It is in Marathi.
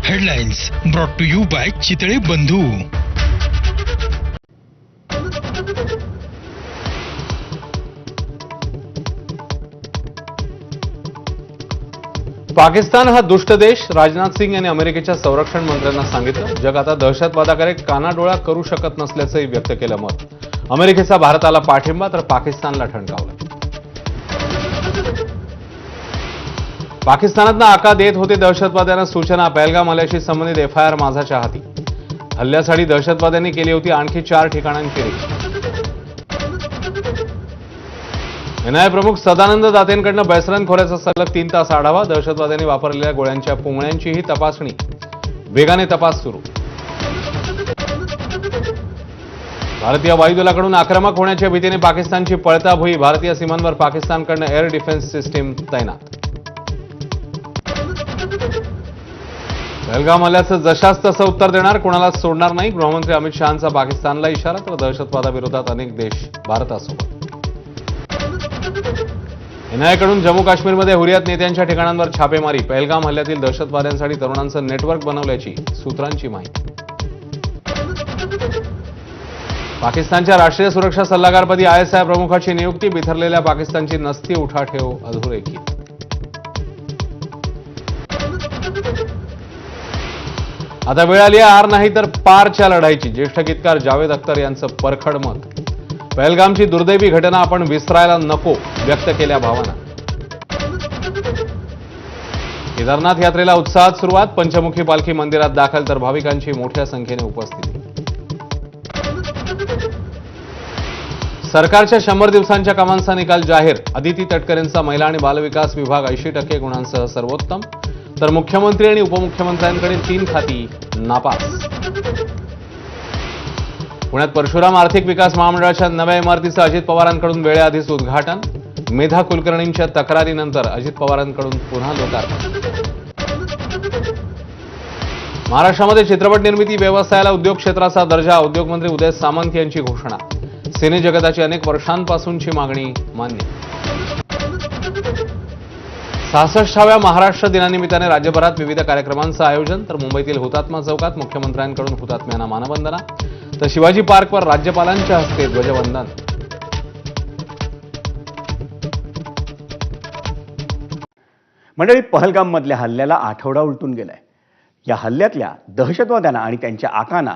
Headlines brought to you by Chitale Bandhu. Pakistan हा दुष्ट देश. राजनाथ सिंग यांनी अमेरिकेच्या संरक्षण मंत्र्यांना सांगितलं. जग आता दहशतवादाकडे कानाडोळा करू शकत नसल्याचंही व्यक्त केलं मत. अमेरिकेचा भारताला पाठिंबा तर पाकिस्तानला ठणकावलं. पाकिस्तानातनं आका देत होते दहशतवाद्यांना सूचना. पहलगाम हल्ल्याशी संबंधित FIR माझाच्या हाती. हल्ल्यासाठी दहशतवाद्यांनी केली होती आणखी 4 ठिकाणांची रेकी. NIA प्रमुख सदानंद दातेंकडनं बैसरन खोऱ्याचा सलग 3 तास आढावा. दहशतवाद्यांनी वापरलेल्या गोळ्यांच्या पुंगळ्यांचीही तपासणी. वेगाने तपास सुरू. भारतीय वायुदलाकडून आक्रमक होण्याच्या भीतीने पाकिस्तानची पळताभुई. भारतीय सीमांवर पाकिस्तानकडनं एअर डिफेन्स सिस्टीम तैनात. पहलगाम हल्ल्याचं जशास तसं उत्तर देणार, कोणाला सोडणार नाही. गृहमंत्री अमित शहांचा पाकिस्तानला इशारा. तर दहशतवादाविरोधात अनेक देश भारतासोबत. NIA कडून जम्मू काश्मीरमध्ये हुरियत नेत्यांच्या ठिकाणांवर छापेमारी. पहलगाम हल्ल्यातील दहशतवाद्यांसाठी तरुणांचं नेटवर्क बनवल्याची सूत्रांची माहिती. पाकिस्तानच्या राष्ट्रीय सुरक्षा सल्लागारपदी ISI प्रमुखाची नियुक्ती. बिथरलेल्या पाकिस्तानची नसती उठाठेव अधोरेखित. आता वेळ आली आर नाही तर पारच्या लढाईची. ज्येष्ठ गीतकार जावेद अख्तर यांचं परखड मत. पहलगामची दुर्दैवी घटना आपण विसरायला नको, व्यक्त केल्या भावना. केदारनाथ यात्रेला उत्साहात सुरुवात. पंचमुखी पालखी मंदिरात दाखल तर भाविकांची मोठ्या संख्येने उपस्थिती. सरकारच्या 100 दिवसांच्या कामांचा निकाल जाहीर. अदिती तटकरेंचा महिला आणि बालविकास विभाग 80% गुणांसह सर्वोत्तम. तर मुख्यमंत्री आणि उपमुख्यमंत्र्यांकडील 3 खाती नापास. पुण्यात परशुराम आर्थिक विकास महामंडळाच्या नव्या इमारतीचं अजित पवारांकडून वेळेआधीच उद्घाटन. मेधा कुलकर्णींच्या तक्रारीनंतर अजित पवारांकडून पुन्हा लोकार्पण. महाराष्ट्रामध्ये चित्रपट निर्मिती व्यवसायाला उद्योग क्षेत्राचा दर्जा. उद्योगमंत्री उदय सामंत यांची घोषणा. सिने जगताची अनेक वर्षांपासूनची मागणी मान्य. 66व्या महाराष्ट्र दिनानिमित्ताने राज्यभरात विविध कार्यक्रमांचं आयोजन. तर मुंबईतील हुतात्मा चौकात मुख्यमंत्र्यांकडून हुतात्म्यांना मानवंदना. तर शिवाजी पार्कवर राज्यपालांच्या हस्ते ध्वजवंदन. मंडळी, पहलगाममधल्या हल्ल्याला आठवडा उलटून गेलाय. या हल्ल्यातल्या दहशतवाद्यांना आणि त्यांच्या आकांना